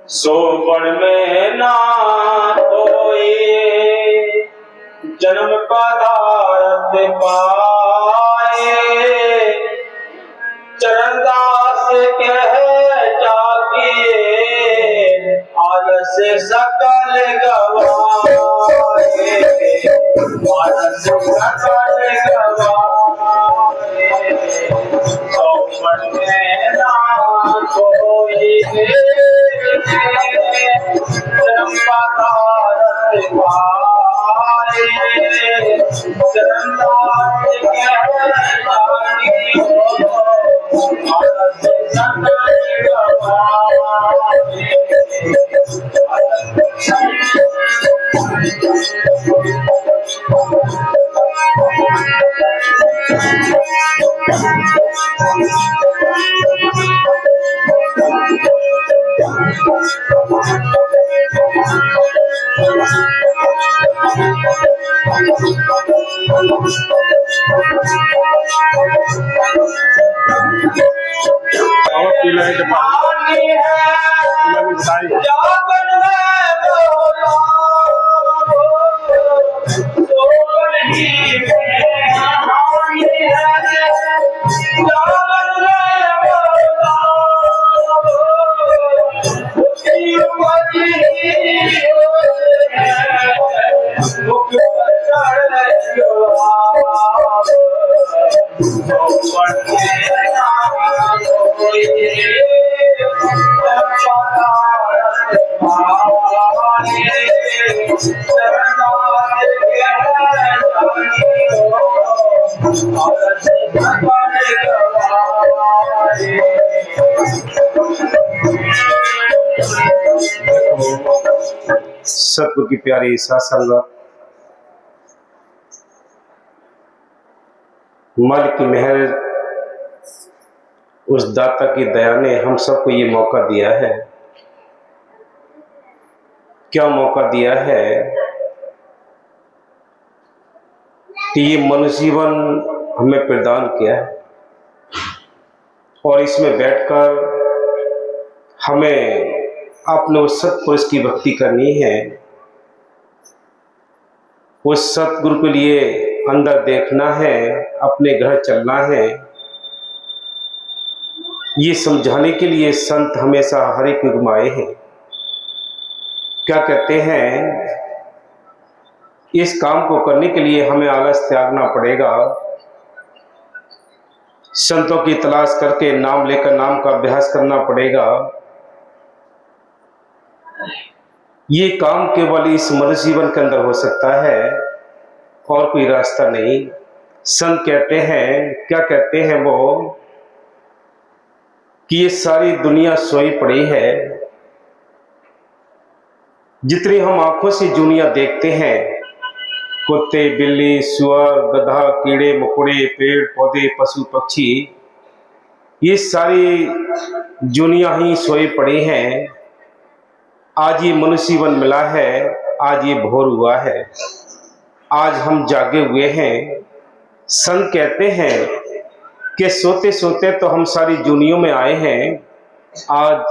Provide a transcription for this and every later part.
सोबड़ में ना कोई जन्म पदार्थ पाए, चरणदास कह जागिए आलस सकल गवाए, आलस सकल गवाए। सोबड़ में ना कोई जन्म पदार्थ पाए, चरणदास कह जागिए आलस सकल गवाए। सतगुरु की प्यारी साथ संगत, मालिक की मेहर, उस दाता की दया ने हम सबको ये मौका दिया है। क्या मौका दिया है कि ये मनुष्य जीवन हमें प्रदान किया है और इसमें बैठकर हमें अपने उस सत्पुरुष की भक्ति करनी है। उस सतगुरु के लिए अंदर देखना है, अपने घर चलना है। ये समझाने के लिए संत हमेशा हर एक युग में आए हैं। क्या कहते हैं, इस काम को करने के लिए हमें आलस त्यागना पड़ेगा। संतों की तलाश करके नाम लेकर नाम का अभ्यास करना पड़ेगा। ये काम केवल इस मनुष्य जीवन के अंदर हो सकता है और कोई रास्ता नहीं। संत कहते हैं, क्या कहते हैं वो, कि ये सारी दुनिया सोई पड़ी है। जितनी हम आंखों से दुनिया देखते हैं, कुत्ते, बिल्ली, सुअर, गधा, कीड़े मकोड़े, पेड़ पौधे, पशु पक्षी, ये सारी दुनिया ही सोई पड़ी हैं। आज ये मनुष्य जीवन मिला है, आज ये भोर हुआ है, आज हम जागे हुए हैं। संत कहते हैं कि सोते सोते तो हम सारी दुनिया में आए हैं, आज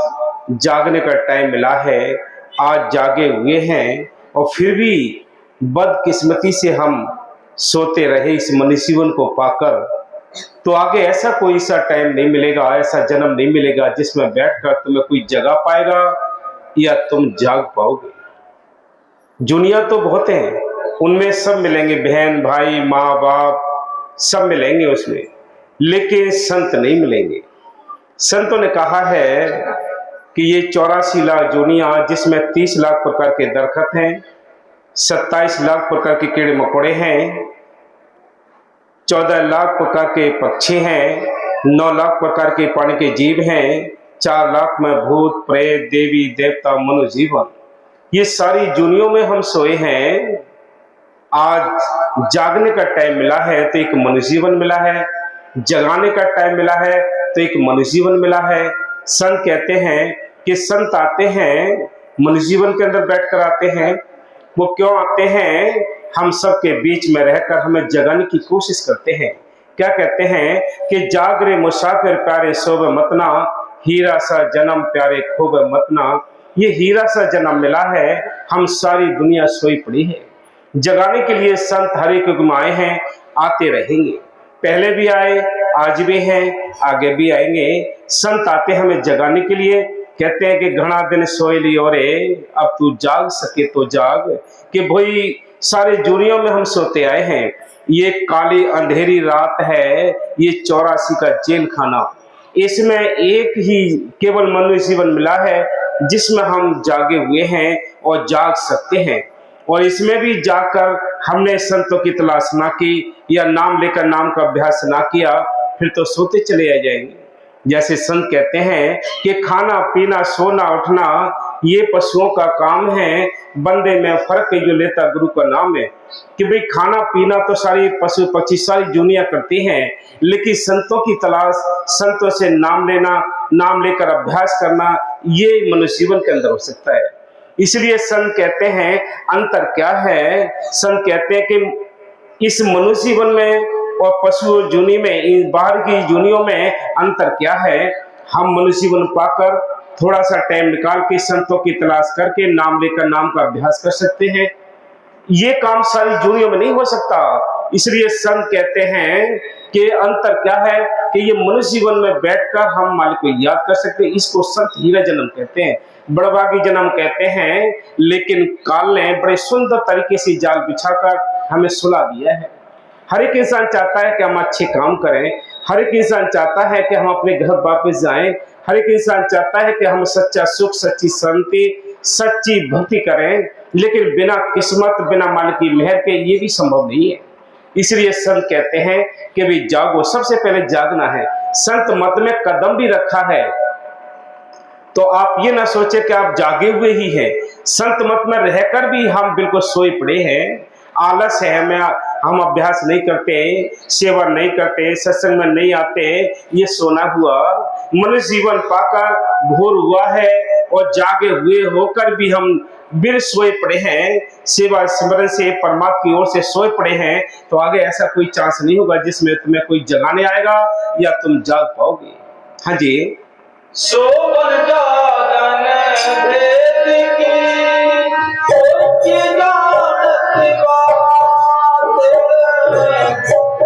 जागने का टाइम मिला है, आज जागे हुए हैं और फिर भी बदकिस्मती से हम सोते रहे इस मनुष्य जीवन को पाकर। तो आगे ऐसा कोई सा टाइम नहीं मिलेगा, ऐसा जन्म नहीं मिलेगा जिसमें बैठकर तुम्हें कोई जगा पाएगा या तुम जाग पाओगे। दुनिया तो बहुत है, उनमें सब मिलेंगे, बहन भाई माँ बाप सब मिलेंगे उसमें, लेकिन संत नहीं मिलेंगे। संतों ने कहा है कि ये 84 लाख दुनिया, जिसमें 30 लाख प्रकार के दरखत हैं, 27 लाख प्रकार के कीड़े मकोड़े हैं, 14 लाख प्रकार के पक्षी हैं, 9 लाख प्रकार के पानी के जीव हैं, 4 लाख में भूत प्रेत देवी देवता मनुष्य जीवन। ये सारी दुनिया में हम सोए हैं। आज जागने का टाइम मिला है तो एक मनुष्य जीवन मिला है, जगाने का टाइम मिला है तो एक मनुष्य जीवन मिला है। संत कहते हैं कि संत आते हैं मनुष्य जीवन के अंदर बैठकर आते हैं। वो क्यों आते हैं? हम सब के बीच में रहकर हमें जगाने की कोशिश करते हैं। क्या कहते हैं कि जागरे मुसाफिर प्यारे सोवे मतना, हीरा सा जन्म प्यारे खूब मतना, ये हीरा सा जन्म मिला है, हम सारी दुनिया सोई पड़ी है। जगाने के लिए संत हर एक युग में आए हैं, आते रहेंगे, पहले भी आए, आज भी हैं, आगे भी आएंगे। संत आते हमें जगाने के लिए, कहते हैं कि घना दिन सोए लियो रे, अब तू जाग सके तो जाग, कि भाई सारे दुनिया में हम सोते आए हैं। ये काली अंधेरी रात है, ये 84 का जेल खाना, इसमें एक ही केवल मनुष्य जीवन मिला है जिसमें हम जागे हुए हैं और जाग सकते हैं। और इसमें भी जाकर हमने संतों की तलाश ना की या नाम लेकर नाम का अभ्यास ना किया, फिर तो सोते चले आ जाएंगे। जैसे संत कहते हैं कि खाना पीना सोना उठना ये पशुओं का काम है, बंदे में फर्क है जो लेता गुरु का नाम है। कि भाई खाना पीना तो सारी पशु पक्षी सारी दुनिया करती हैं, लेकिन संतों की तलाश, संतों से नाम लेना, नाम लेकर अभ्यास करना, ये मनुष्य जीवन के अंदर हो सकता है। इसलिए संत कहते हैं अंतर क्या है। संत कहते हैं कि इस मनुष्य जीवन में और पशु जूनी में, इन बाहर की जूनियों में अंतर क्या है। हम मनुष्य जीवन पाकर थोड़ा सा टाइम निकाल के संतों की तलाश करके नाम लेकर नाम का अभ्यास कर सकते हैं। ये काम सारी जूनियों में नहीं हो सकता। इसलिए संत कहते हैं कि अंतर क्या है कि ये मनुष्य जीवन में बैठकर हम मालिक को याद कर सकते हैं। इसको संत हीरा जन्म कहते हैं, बड़भागी जन्म कहते हैं। लेकिन काल ने बड़े सुंदर तरीके से जाल बिछाकर हमें सुला दिया है। हर एक इंसान चाहता है कि हम अच्छे काम करें, हर एक इंसान चाहता है कि हम अपने घर वापस जाएं, हर एक इंसान चाहता है कि हम सच्चा सुख, सच्ची शांति, सच्ची भक्ति करें, लेकिन बिना किस्मत, बिना मालिक की मेहर के ये भी संभव नहीं है। इसलिए संत कहते हैं कि भाई जागो, सबसे पहले जागना है। संत मत में कदम भी रखा है, तो आप ये ना सोचे कि आप जागे हुए ही हैं। संत मत में रहकर भी हम बिल्कुल सोए पड़े हैं, आलस है हमें, हम अभ्यास नहीं करते, सेवा नहीं करते, सत्संग में नहीं आते, ये सोना हुआ। मनुष्य जीवन पाकर भोर हुआ है और जागे हुए होकर भी हम बिन सोए पड़े हैं, सेवा स्मरण से परमात्मा की ओर से सोए पड़े हैं। तो आगे ऐसा कोई चांस नहीं होगा जिसमें तुम्हें कोई जगाने आएगा या तुम जाग पाओगे। हाँ जी। सोबर जागन भेद की कोई जानत बात,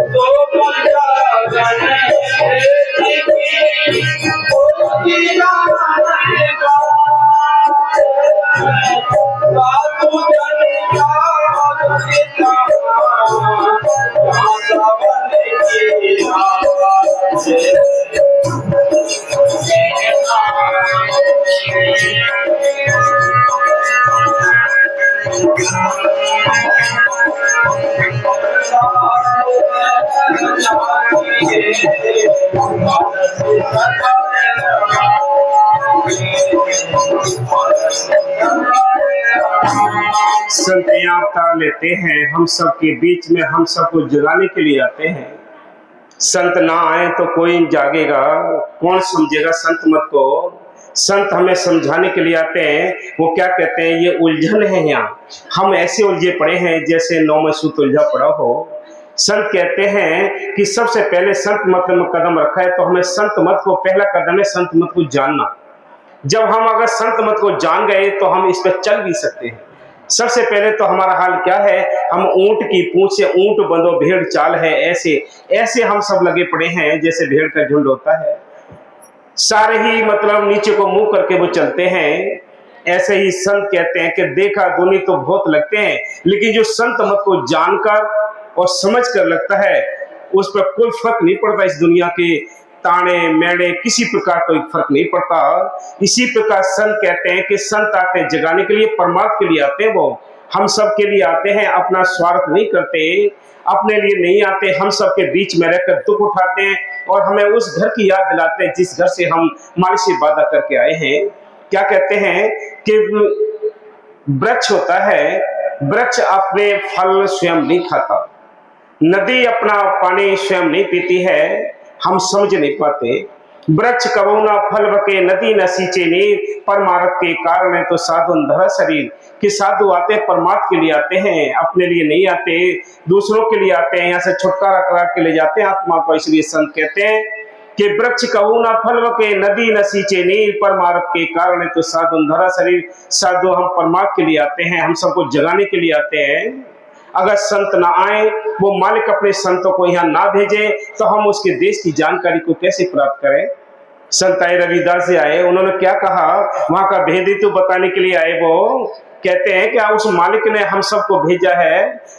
सोबर जागन भेद की कोई जानत बात, साधु जन जाग पिता बन की रात। संत यहाँ अवतार लेते हैं, हम सबके बीच में हम सबको जगाने के लिए आते हैं। संत ना आए तो कोई जागेगा, कौन समझेगा संत मत को। संत हमें समझाने के लिए आते हैं। वो क्या कहते हैं, ये उलझन है यहाँ, हम ऐसे उलझे पड़े हैं जैसे 9 में सूत उलझा पड़ा हो। संत कहते हैं कि सबसे पहले संत मत में कदम रखा है, तो हमें संत मत को, पहला कदम है संत मत को जानना। जब हम अगर संत मत को जान गए तो हम इस पर चल भी सकते हैं। सबसे पहले तो हमारा हाल क्या है, हम ऊंट की पूंछ से ऊंट बंधो भेड़ चाल है, ऐसे हम सब लगे पड़े हैं जैसे भेड़ का झुंड होता है। सारे ही मतलब नीचे को मुंह करके वो चलते हैं। ऐसे ही संत कहते हैं कि देखा दुनी तो बहुत लगते हैं, लेकिन जो संत मत को जानकर और समझ कर लगता है उस पर कोई फर्क नहीं पड़ता। इस दुनिया के ताने मेड़े किसी प्रकार कोई फर्क नहीं पड़ता। इसी प्रकार संत कहते हैं कि संत आते हैं जगाने के लिए, परमात्मा के लिए आते हैं। वो हम सब के लिए आते हैं, अपना स्वार्थ नहीं करते, अपने लिए नहीं आते, हम सब के बीच में रहकर दुख उठाते हैं और हमें उस घर की याद दिलाते हैं जिस घर से हम मालिक से वादा करके आए हैं। क्या कहते हैं कि वृक्ष होता है, वृक्ष अपने फल स्वयं नहीं खाता, नदी अपना पानी स्वयं नहीं पीती है, हम समझ नहीं पाते। वृक्ष कबहू न फल बके, नदी न सींचे नीर, परमार्थ के कारण है तो साधु धरा शरीर। कि साधु आते हैं परमार्थ के लिए आते हैं, अपने लिए नहीं आते, दूसरों के लिए आते हैं, यहाँ से छुटकारा करा के ले जाते हैं आत्मा को। इसलिए संत कहते हैं कि वृक्ष कहू ना फल के, नदी न सींचे नीर, परमार्थ के कारण तो साधु धरा शरीर। साधु हम परमार्थ के लिए आते हैं, हम सबको जगाने के लिए आते हैं। अगर संत ना आए, वो मालिक अपने संतों को यहाँ ना भेजे, तो हम उसके देश की जानकारी को कैसे प्राप्त करें। संत आए, रविदास जी आए, उन्होंने क्या कहा, वहां का भेद ही तो बताने के लिए आए। वो कहते हैं कि उस मालिक ने हम सबको भेजा है।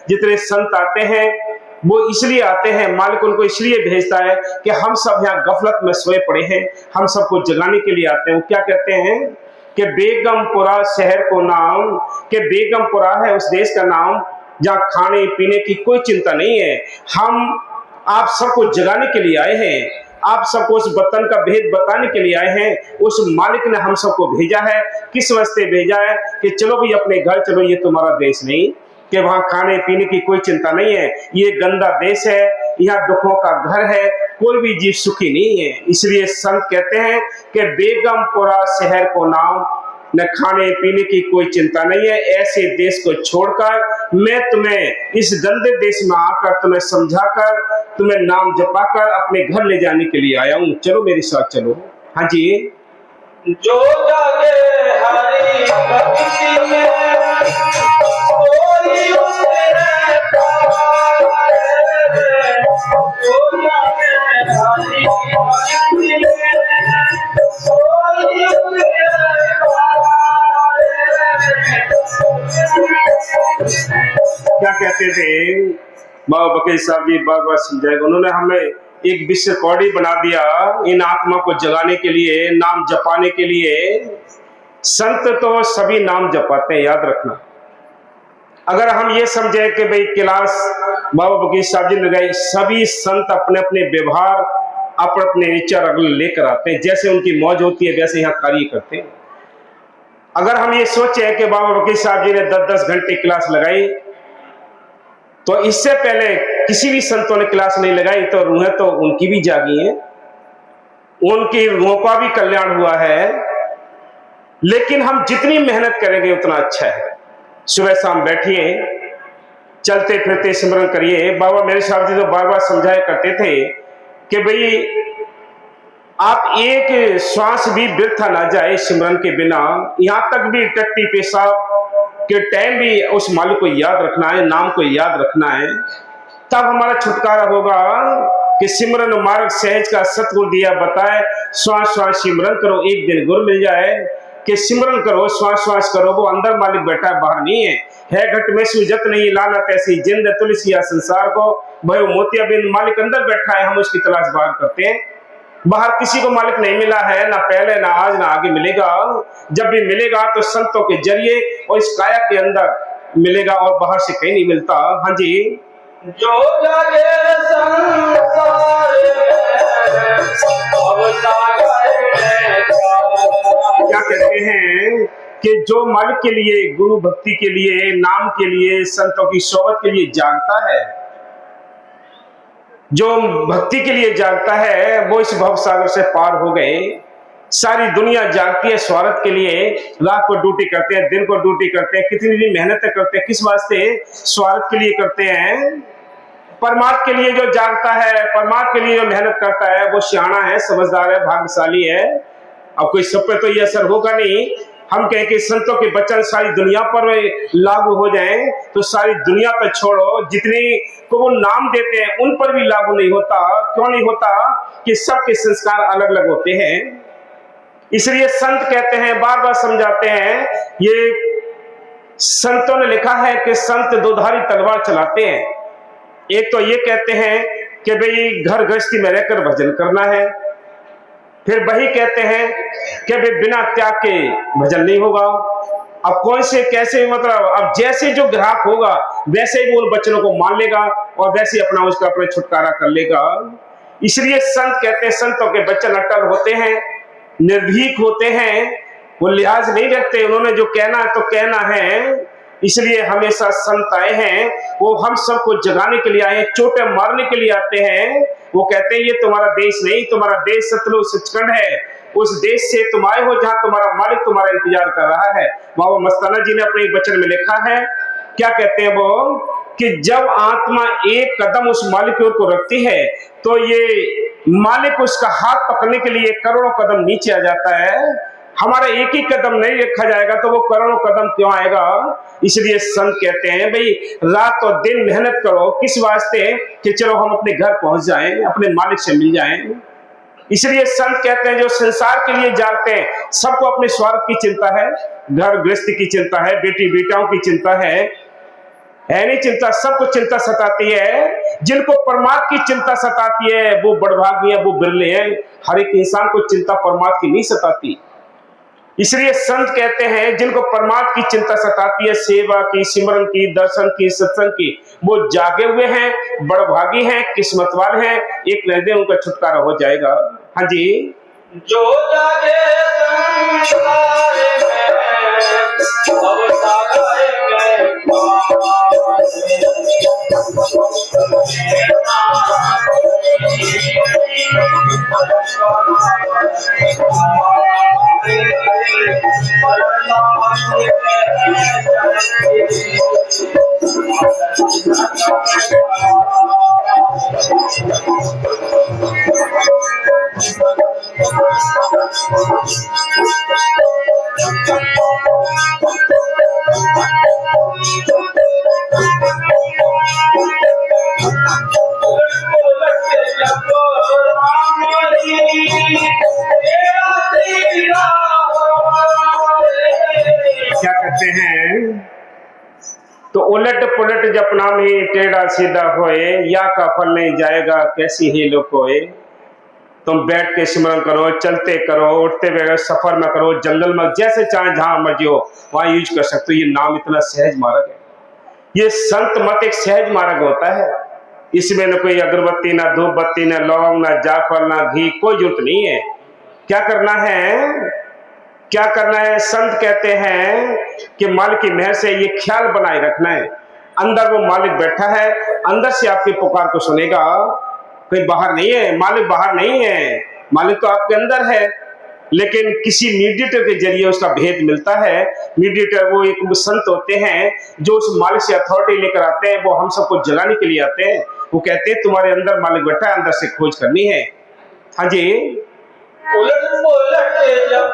जितने संत आते हैं वो इसलिए आते हैं, मालिक उनको इसलिए भेजता है कि हम सब यहाँ गफलत में सोए पड़े हैं, हम सबको जगाने के लिए आते हैं। वो क्या कहते हैं कि बेगमपुरा शहर को नाम, कि बेगमपुरा है उस देश का नाम जहाँ खाने पीने की कोई चिंता नहीं है। हम आप सबको जगाने के लिए आए हैं, आप सबको उस वतन का भेद बताने के लिए आए हैं। उस मालिक ने हम सबको भेजा है। किस वास्ते भेजा है कि चलो भी अपने घर चलो, ये तुम्हारा देश नहीं कि वहां खाने पीने की कोई चिंता नहीं है, ये गंदा देश है, यहाँ दुखों का घर है, कोई भी जीव सुखी नहीं है। इसलिए संत कहते हैं कि बेगमपुरा शहर को नाम, न खाने पीने की कोई चिंता नहीं है। ऐसे देश को छोड़कर मैं तुम्हें इस गंदे देश में आकर तुम्हें समझाकर, तुम्हें नाम जपाकर अपने घर ले जाने के लिए आया हूँ। चलो मेरे साथ चलो। हाँ जी। जो जागे हरि भक्ति में, कोई उसमें पार। जो जागे हरि भक्ति में, कोई उसमें क्या कहते थे बाबा बकीर साहब जी, बार बार समझाएगा। उन्होंने हमें एक विश्व कौड़ी बना दिया इन आत्मा को जगाने के लिए, नाम जपाने के लिए। संत तो सभी नाम जपाते हैं, याद रखना। अगर हम ये समझे कि भाई क्लास बाबा बकीर साहब जी ने लगाई, सभी संत अपने अपने व्यवहार, अपने अपने विचार अगले लेकर आते हैं, जैसे उनकी मौज होती है वैसे यहाँ कार्य करते हैं। अगर हम ये सोचे कि बाबा बकीर साहब जी ने 10-10 घंटे क्लास लगाई, तो इससे पहले किसी भी संतों ने क्लास नहीं लगाई, तो रूहें तो उनकी भी जागी हैं, उनकी रूहों का भी कल्याण हुआ है। लेकिन हम जितनी मेहनत करेंगे उतना अच्छा है। सुबह शाम बैठिए, चलते फिरते सिमरन करिए। बाबा मेरे साहब जी तो बार बार समझाया करते थे कि भाई आप एक श्वास भी व्यर्थ ना जाए सिमरन के बिना। यहां तक भी टट्टी पेशाब के टाइम भी उस मालिक को याद रखना है, नाम को याद रखना है, तब हमारा छुटकारा होगा। कि सिमरन मार्ग सहज का सतगुरु दिया बताए, श्वास श्वास सिमरन करो एक दिन गुर मिल जाए। कि सिमरन करो, श्वास श्वास करो, वो अंदर मालिक बैठा है, बाहर नहीं है घट में सूजत नहीं लानत ऐसी जिंद तुलसिया संसार को, भयो मोतिया बिंद मालिक अंदर बैठा है, हम उसकी तलाश बाहर करते हैं। बाहर किसी को मालिक नहीं मिला है, ना पहले ना आज ना आगे मिलेगा। जब भी मिलेगा तो संतों के जरिए और इस काया के अंदर मिलेगा, और बाहर से कहीं नहीं मिलता। हाँ जी। जो जागे संसार में, क्या कहते हैं कि जो मालिक के लिए, गुरु भक्ति के लिए, नाम के लिए, संतों की सोबत के लिए जागता है, जो भक्ति के लिए जागता है, वो इस भव सागर से पार हो गए। सारी दुनिया जागती है स्वार्थ के लिए, रात को ड्यूटी करते हैं, दिन को ड्यूटी करते हैं, कितनी भी मेहनत करते हैं, किस वास्ते? स्वार्थ के लिए करते हैं। परमार्थ के लिए जो जागता है, परमार्थ के लिए जो मेहनत करता है, वो सियाना है, समझदार है, भाग्यशाली है। अब कोई सब पे तो ये असर होगा नहीं। हम कहें कि संतों के वचन सारी दुनिया पर लागू हो जाएं, तो सारी दुनिया पर छोड़ो, जितने को वो नाम देते हैं उन पर भी लागू नहीं होता। क्यों नहीं होता? कि सबके संस्कार अलग अलग होते हैं। इसलिए संत कहते हैं, बार बार समझाते हैं, ये संतों ने लिखा है कि संत दोधारी तलवार चलाते हैं। एक तो ये कहते हैं कि भाई घर गृहस्थी में रहकर भजन करना है, फिर वही कहते हैं कि भाई बिना त्याग के भजन नहीं होगा। अब कौन से कैसे, मतलब अब जैसे जो ग्राहक होगा वैसे ही वो उन वचनों को मान लेगा और वैसे ही अपना उसका अपना छुटकारा कर लेगा। इसलिए संत कहते हैं, संतों के वचन अटल होते हैं, निर्भीक होते हैं, वो लिहाज नहीं रखते, उन्होंने जो कहना है तो कहना है। इसलिए हमेशा संत आए हैं, वो हम सबको जगाने के लिए आए हैं, चोटें मारने के लिए आते हैं। वो कहते हैं ये तुम्हारा देश नहीं, तुम्हारा देश सतलुज सचखंड है। उस देश से तुम आए हो जहां तुम्हारा मालिक तुम्हारा इंतजार कर रहा है। बाबा मस्ताना जी ने अपने एक वचन में लिखा है, क्या कहते हैं वो, कि जब आत्मा एक कदम उस मालिक की ओर को रखती है तो ये मालिक उसका हाथ पकड़ने के लिए करोड़ों कदम नीचे आ जाता है। हमारा एक ही कदम नहीं रखा जाएगा तो वो करोड़ों कदम क्यों आएगा। इसलिए संत कहते हैं भाई रात और दिन मेहनत करो, किस वास्ते कि चलो हम अपने घर पहुंच जाएं, अपने मालिक से मिल जाएं। इसलिए संत कहते हैं जो संसार के लिए जागते हैं, सबको अपने स्वार्थ की चिंता है, घर गृहस्थी की चिंता है, बेटी बेटाओं की चिंता है नहीं चिंता, सबको चिंता सताती है। जिनको परमात्मा की चिंता सताती है वो बड़भागी है, वो बिरले हैं। हर एक इंसान को चिंता परमात्मा की नहीं सताती। इसलिए संत कहते हैं जिनको परमात्मा की चिंता सताती है, सेवा की, सिमरन की, दर्शन की, सत्संग की, वो जागे हुए हैं, बड़भागी हैं, किस्मत वाले हैं। एक न दिन उनका छुटकारा हो जाएगा। हाँ जी। जो जागे संसार में अब सागर में क्या कहते हैं, तो उलट पुलट जपना में टेढ़ा सीधा होए, या का फल नहीं जाएगा कैसी ही लोग होए। तुम बैठ के सिमरन करो, चलते करो, उठते बगैर सफर में करो, जंगल में जैसे चाहे जहां मर्जी हो वहां यूज कर सकते हो। ये नाम इतना सहज मार्ग है। ये संत मत एक सहज मार्ग होता है। इसमें न कोई अगरबत्ती, ना धूप बत्ती, ना लौंग, ना जाफर, ना घी, कोई जरूरत नहीं है। क्या करना है, क्या करना है, संत कहते हैं कि मालिक की मेहर से ये ख्याल बनाए रखना है, अंदर वो मालिक बैठा है, अंदर से आपकी पुकार को सुनेगा, कोई बाहर नहीं है। मालिक बाहर नहीं है, मालिक तो आपके अंदर है, लेकिन किसी मीडिएटर के जरिए उसका भेद मिलता है। मीडिएटर वो एक संत होते हैं जो उस मालिक से अथॉरिटी लेकर आते हैं, वो हम सबको जगाने के लिए आते हैं। वो कहते हैं तुम्हारे अंदर मालिक बैठा है, अंदर से खोज करनी है। हाँ जी। उलट पुलट जब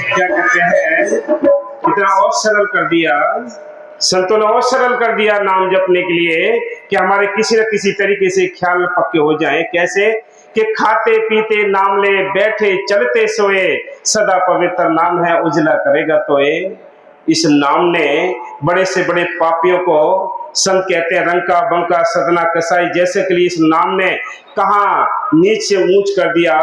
क्या कहते हैं, इतना और सरल कर दिया संतों ने, और सरल कर दिया नाम जपने के लिए कि हमारे किसी न किसी तरीके से ख्याल पक्के हो जाए। कैसे कि खाते पीते नाम ले, बैठे चलते सोए, सदा पवित्र नाम है उजला करेगा तोए। इस नाम ने बड़े से बड़े पापियों को, संत कहते हैं रंका बंका सदना कसाई जैसे के लिए इस नाम ने कहा नीच से ऊंच कर दिया।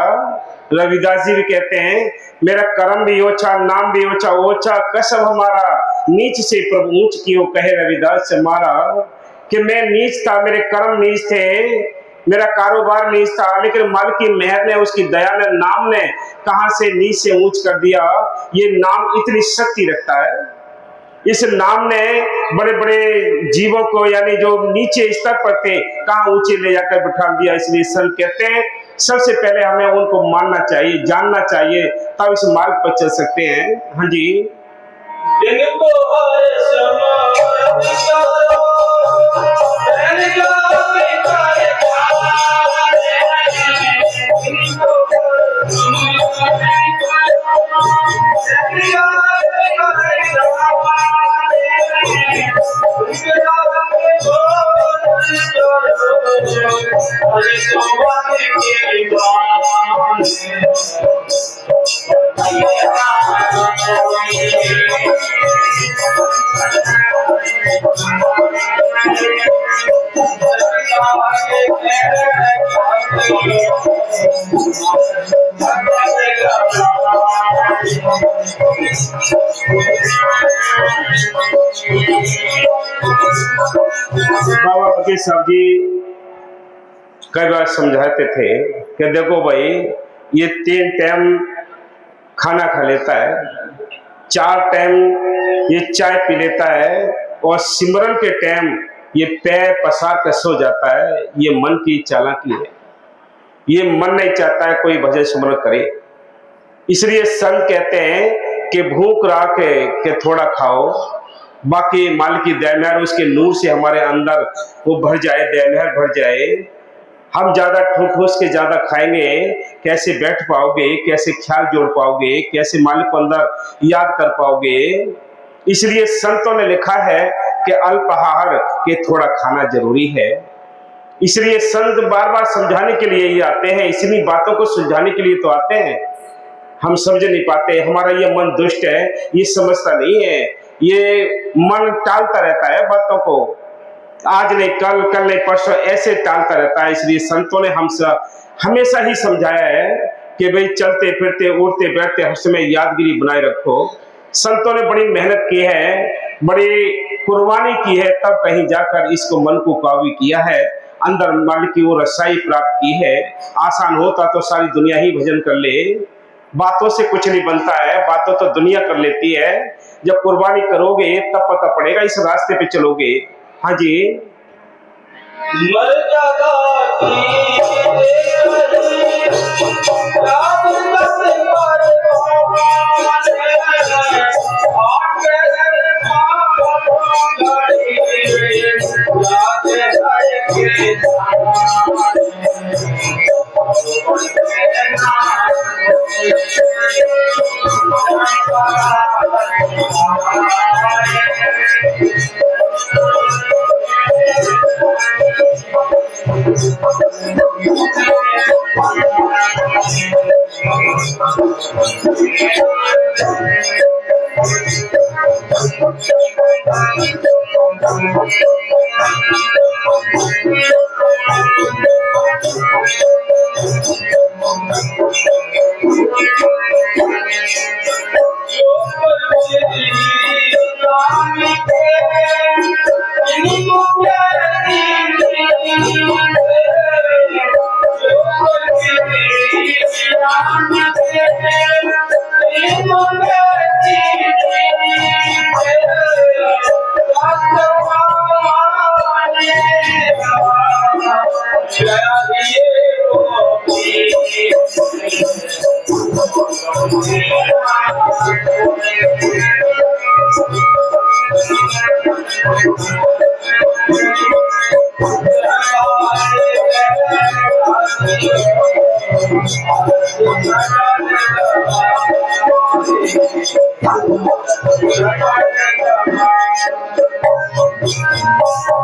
रविदास जी भी कहते हैं मेरा कर्म भी ओछा, नाम भी ओछा, ओछा कसम हमारा, नीच से प्रभु ऊंच कियो, कहे रविदास से मारा। कि मैं नीच था, मेरे कर्म नीच थे, मेरा कारोबार नीच था, लेकिन मालिक की मेहर ने, उसकी दया ने, नाम ने कहां से नीच से ऊंच कर दिया। ये नाम इतनी शक्ति रखता है। इस नाम ने बड़े बड़े जीवों को, यानी जो नीचे स्तर पर थे, कहाँ ऊंचे ले जाकर बिठा दिया। इसलिए संत कहते हैं सबसे पहले हमें उनको मानना चाहिए, जानना चाहिए, तब इस मार्ग पर चल सकते हैं। हाँ जी। बाबा फकीर साहब जी कई बार समझाते थे कि देखो भाई, ये 3 टाइम खाना खा लेता है, 4 टाइम ये चाय पी लेता है, और सिमरन के टाइम ये पैर पसार कर सो जाता है। ये मन की चालाकी है। ये मन नहीं चाहता है कोई भजन सिमरन करे। इसलिए संत कहते हैं कि भूख राख के थोड़ा खाओ, बाकी माल की दयामेहर उसके नूर से हमारे अंदर वो भर जाए, दयामेहर भर जाए। हम ज्यादा ठूस के ज्यादा खाएंगे, कैसे बैठ पाओगे, कैसे ख्याल जोड़ पाओगे, कैसे मालिक को अंदर याद कर पाओगे। इसलिए संतों ने लिखा है कि अल्पाहार के थोड़ा खाना जरूरी है। इसलिए संत बार बार समझाने के लिए ही आते हैं, इतनी बातों को सुलझाने के लिए तो आते हैं। हम समझ नहीं पाते, हमारा ये मन दुष्ट है, ये समझता नहीं है, ये मन टालता रहता है बातों को, आज नहीं कल, कल नहीं परसों, ऐसे टालता रहता है। इसलिए संतों ने हमसे हमेशा ही समझाया है कि भाई चलते फिरते उठते बैठते हर समय यादगिरी बनाए रखो। संतों ने बड़ी मेहनत की है, बड़ी कुर्बानी की है, तब कहीं जाकर इसको मन को काबू किया है, अंदर मन की वो रसाई प्राप्त की है। आसान होता तो सारी दुनिया ही भजन कर ले। बातों से कुछ नहीं बनता है, बातों तो दुनिया कर लेती है। जब कुर्बानी करोगे तब पता पड़ेगा, इस रास्ते पे चलोगे। हाँ जी।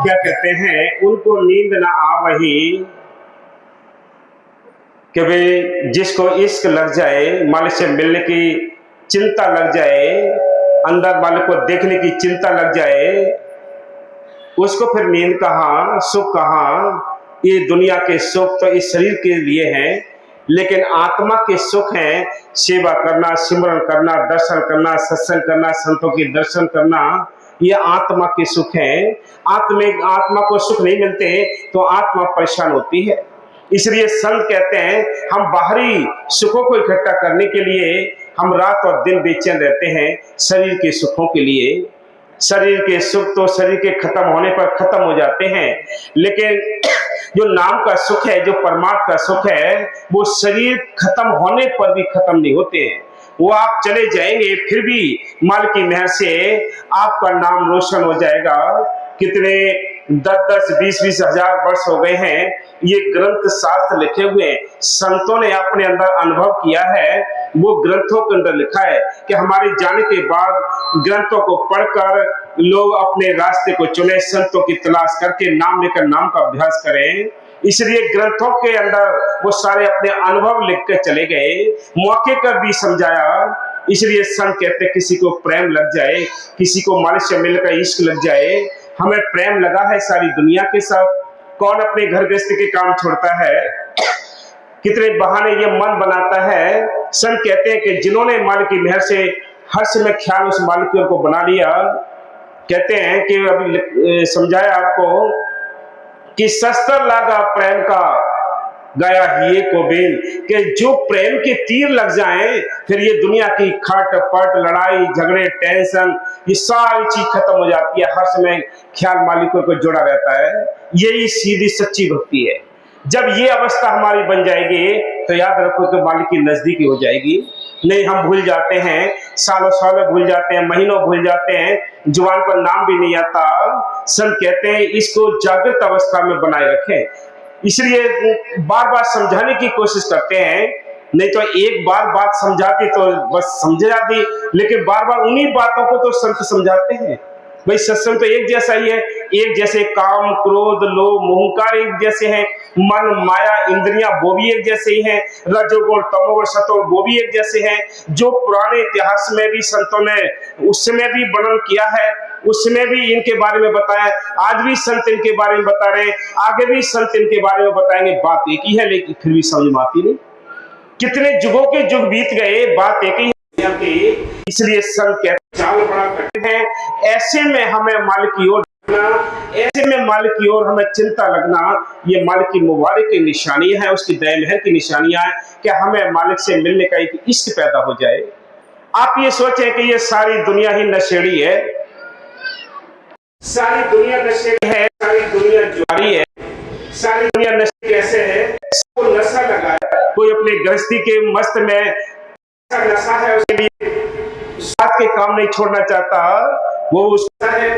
क्या कहते हैं, उनको नींद ना आवही कि भाई जिसको इश्क लग जाए, मालिक से मिलने की चिंता लग जाए, अंदर मालिक को देखने की चिंता लग जाए, उसको फिर नींद कहाँ, सुख कहाँ। ये दुनिया के सुख तो इस शरीर के लिए हैं, लेकिन आत्मा के सुख हैं सेवा करना, सिमरन करना, दर्शन करना, सत्संग करना, संतों के दर्शन करना। ये आत्मा के सुख हैं। आत्मा को सुख नहीं मिलते तो आत्मा परेशान होती है। इसलिए संत कहते हैं हम बाहरी सुखों को इकट्ठा करने के लिए हम रात और दिन बेचैन रहते हैं, शरीर के सुखों के लिए। शरीर के सुख तो शरीर के खत्म होने पर खत्म हो जाते हैं, लेकिन जो नाम का सुख है, जो परमात्मा का सुख है, वो शरीर खत्म होने पर भी खत्म नहीं होते हैं। वो आप चले जाएंगे फिर भी माल की मेहर से आपका नाम रोशन हो जाएगा। कितने 10-10, 20-20 हजार वर्ष हो गए हैं, ये ग्रंथ शास्त्र लिखे हुए, संतों ने अपने अंदर अनुभव किया है। वो ग्रंथों के अंदर लिखा है कि हमारे जाने के बाद ग्रंथों को पढ़कर लोग अपने रास्ते को चुने, संतों की तलाश करके नाम लेकर नाम का अभ्यास करें। इसलिए ग्रंथों के अंदर वो सारे अपने अनुभव लिख के चले गए, मौके पर भी समझाया। इसलिए संत कहते किसी को प्रेम लग जाए, किसी को मालिक से मिलकर इश्क लग जाए। हमें प्रेम लगा है सारी दुनिया के साथ, कौन अपने घर गृहस्थी के काम छोड़ता है, कितने बहाने ये मन बनाता है। संत कहते हैं कि जिन्होंने मालिक की मेहर से हर समय ख्याल उस मालिक की ओर को बना लिया, कहते हैं कि अभी समझाया आपको कि शस्त्र लागा प्रेम का गया ही को बेन, कि जो प्रेम के तीर लग जाएं फिर ये दुनिया की खट पट लड़ाई झगड़े टेंशन ये सारी चीज खत्म हो जाती है। हर समय ख्याल मालिकों को जुड़ा रहता है। यही सीधी सच्ची भक्ति है। जब ये अवस्था हमारी बन जाएगी तो याद रखो कि मालिक की नजदीकी हो जाएगी। नहीं, हम भूल जाते हैं, सालों सालों भूल जाते हैं, महीनों भूल जाते हैं, जुबान पर नाम भी नहीं आता। संत कहते हैं इसको जागृत अवस्था में बनाए रखें। इसलिए बार बार समझाने की कोशिश करते हैं, नहीं तो एक बार बात समझाती तो बस समझ जाती, लेकिन बार बार उन्हीं बातों को तो संत समझाते हैं। भाई सत्संग तो एक जैसा ही है, एक जैसे काम क्रोध लोभ मोहंकार एक जैसे हैं, मन माया इंद्रियां वो भी एक जैसे ही हैं, रजोगुण तमोगुण सतोगुण वो भी एक जैसे हैं। जो पुराने इतिहास में भी संतों ने उस समय भी वर्णन किया है, उसमें भी इनके बारे में बताया, आज भी संत इनके बारे में बता रहे हैं, आगे भी संत इनके बारे में बताएंगे। बात एक ही है लेकिन फिर भी समझ में आती नहीं। कितने युगों के युग बीत गए, बात एक ही है। इसलिए संत कहते चाल बड़ा कठिन है, ऐसे में हमें मालिक की ओर, ऐसे में मालिक की ओर हमें चिंता लगना, ये मालिक की मुबारक की निशानी है, उसकी दया मेहर की निशानियां है कि हमें मालिक से मिलने का एक इश्क पैदा हो जाए। आप ये सोचें कि ये सारी दुनिया ही नशेड़ी है, सारी दुनिया नशेड़ी है, सारी दुनिया जुआरी है, सारी दुनिया नशे कैसे है, सबको नशा लगा है। कोई अपने गृहस्थी के मस्त में नशा है, उसके लिए साथ के काम नहीं छोड़ना चाहता, वो उसका है।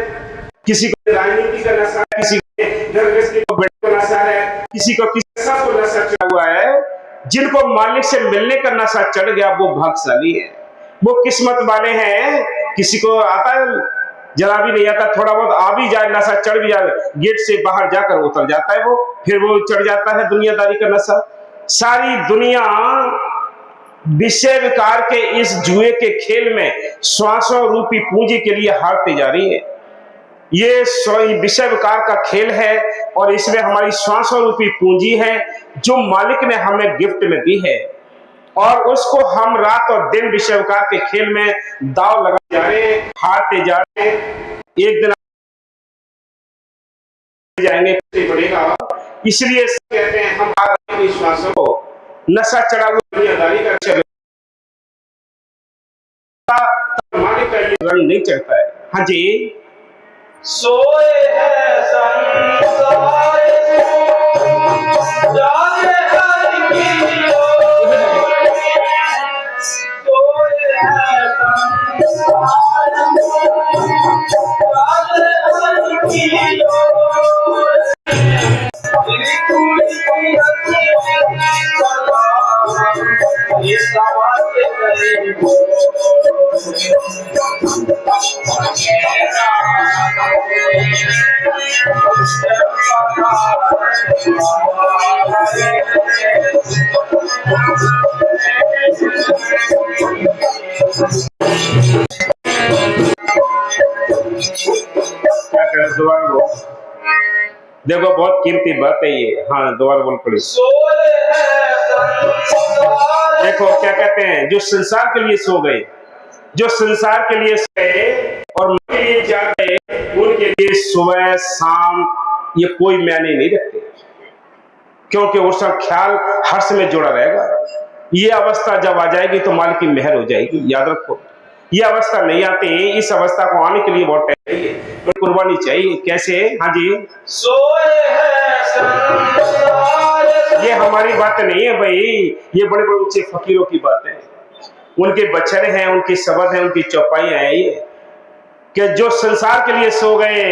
किसी को राजनीति का नशा है, किसी को गृहस्थी को बेटे का नशा है, किसी को किसी को नशा चढ़ा हुआ है। जिनको मालिक से मिलने का नशा चढ़ गया वो भाग्यशाली है, वो किस्मत वाले हैं। किसी को आता है, जरा भी नहीं आता, थोड़ा बहुत आ भी जाए, नशा चढ़ भी जाए, गेट से बाहर जाकर उतर जाता है वो, फिर वो चढ़ जाता है दुनियादारी का नशा। सारी दुनिया विषय विकार के इस जुए के खेल में श्वासों रूपी पूंजी के लिए हारते जा रही है। ये विषय विकार का खेल है और इसमें हमारी श्वासों रूपी पूंजी है जो मालिक ने हमें गिफ्ट में दी है, और उसको हम रात और दिन विषय विकार के खेल में दाव लगा जा रहे हैं, हारते जा रहे हैं। एक दिन जाएंगे बढ़ेगा। इसलिए कहते हैं हम विश्वासों को नशा चढ़ा हुआ दुनियादारी का मालिक का ये रंग नहीं चढ़ता है। हाँ जी, सोए है संसार जागे हरि की ओर, सोए है संसार जागे हरि की ओर। ये समाज करे क्या करें, दोबारा बोलो। देखो बहुत कीमती बात है ये। हाँ दोबारा बोल पड़े। देखो क्या कहते हैं, जो संसार के लिए सो गए, जो संसार के लिए सो गए और उनके लिए जाग गए, उनके लिए सुबह शाम ये कोई मायने नहीं रखते, क्योंकि उसका ख्याल हर समय जुड़ा रहेगा। ये अवस्था जब आ जाएगी तो मालिक की मेहर हो जाएगी। याद रखो, ये अवस्था नहीं आती। इस अवस्था को आने के लिए बहुत टाइम चाहिए, बड़ी कुर्बानी चाहिए। कैसे? हाँ जी, सोए है संसार। ये हमारी बात नहीं है भाई, ये बड़े बड़े ऊंचे फकीरों की बात है। उनके बचने हैं, उनकी शब्द है, उनकी चौपाइयां हैं ये, कि जो संसार के लिए सो गए,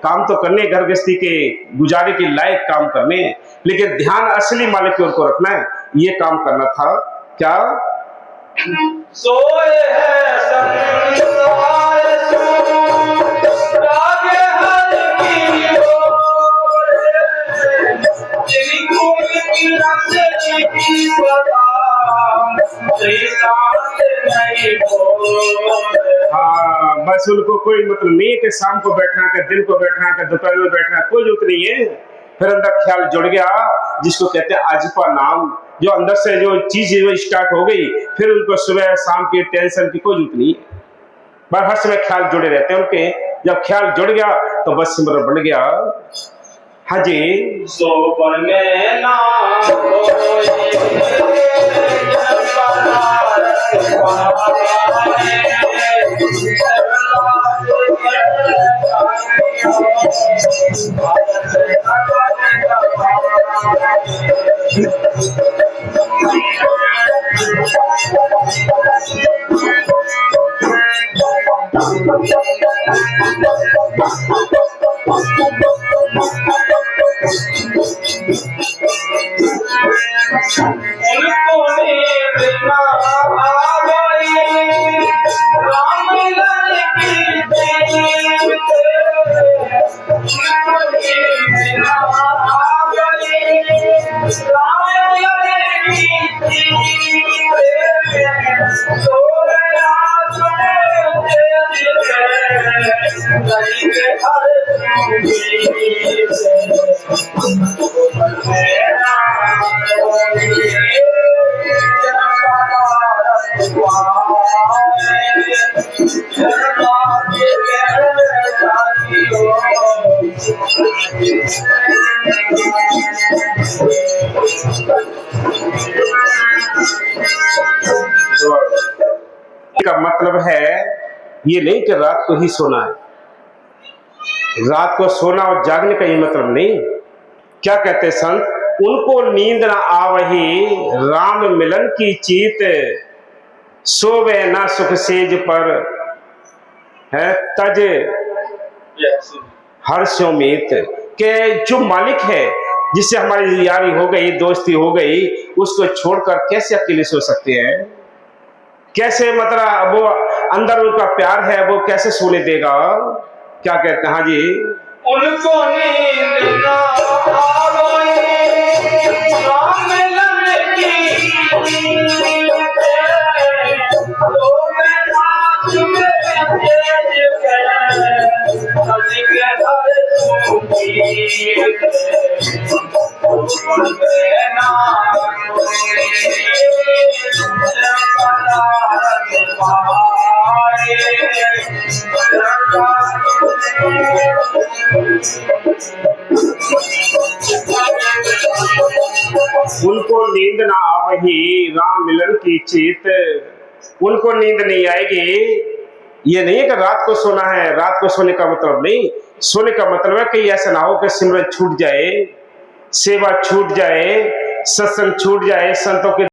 काम तो करने, घर गृहस्थी के गुजारे के लायक काम करने, लेकिन ध्यान असली मालिक की ओर को रखना है, ये काम करना था। क्या? सोए है संसार जागे हर की ओर, जिनको की रस्ते की सदा श्रीकांत नहीं बोल। हाँ, बस उनको कोई मतलब नहीं है कि शाम को बैठना, कि दिन को बैठना, कि दोपहर में बैठना, कोई जरूरत नहीं है। फिर अंदर ख्याल जुड़ गया, जिसको कहते हैं आजिपा नाम, जो अंदर से जो चीज जो स्टार्ट हो गई, फिर उनको सुबह शाम की टेंशन की कोई जरूरत नहीं है। बस हर समय ख्याल जुड़े रहते हैं उनके। जब ख्याल जुड़ गया तो बस सिमरन बढ़ गया। हाँ जी, सोपन में ना उनको नींद ना आवे, राम लाल की प्रीत। उनको नींद ना आवे, राम लाल की प्रीत। सोया गली के हर का मतलब है ये नहीं कि रात को ही सोना है, रात को सोना और जागने का ये मतलब नहीं। क्या कहते संत? उनको नींद ना आवही, राम मिलन की चीत, सोवे ना सुख सेज पर, है तज हर्षोमित। के जो मालिक है, जिससे हमारी यारी हो गई, दोस्ती हो गई, उसको छोड़कर कैसे अकेले सो सकते हैं? कैसे मतलब वो अंदर उनका प्यार है, वो कैसे सोने देगा? क्या कहते हैं? हाँ जी, उनको नींद ना आवे, राम मिलन की प्रीत। तो मैं रात में तेज गली के हर सुमीत। उनको नींद ना आवही, राम मिलन की चीत। उनको नींद नहीं आएगी। ये नहीं है कि रात को सोना है, रात को सोने का मतलब नहीं। सोने का मतलब है कि ऐसा ना हो कि सिमरन छूट जाए, सेवा छूट जाए, सत्संग छूट जाए, संतों के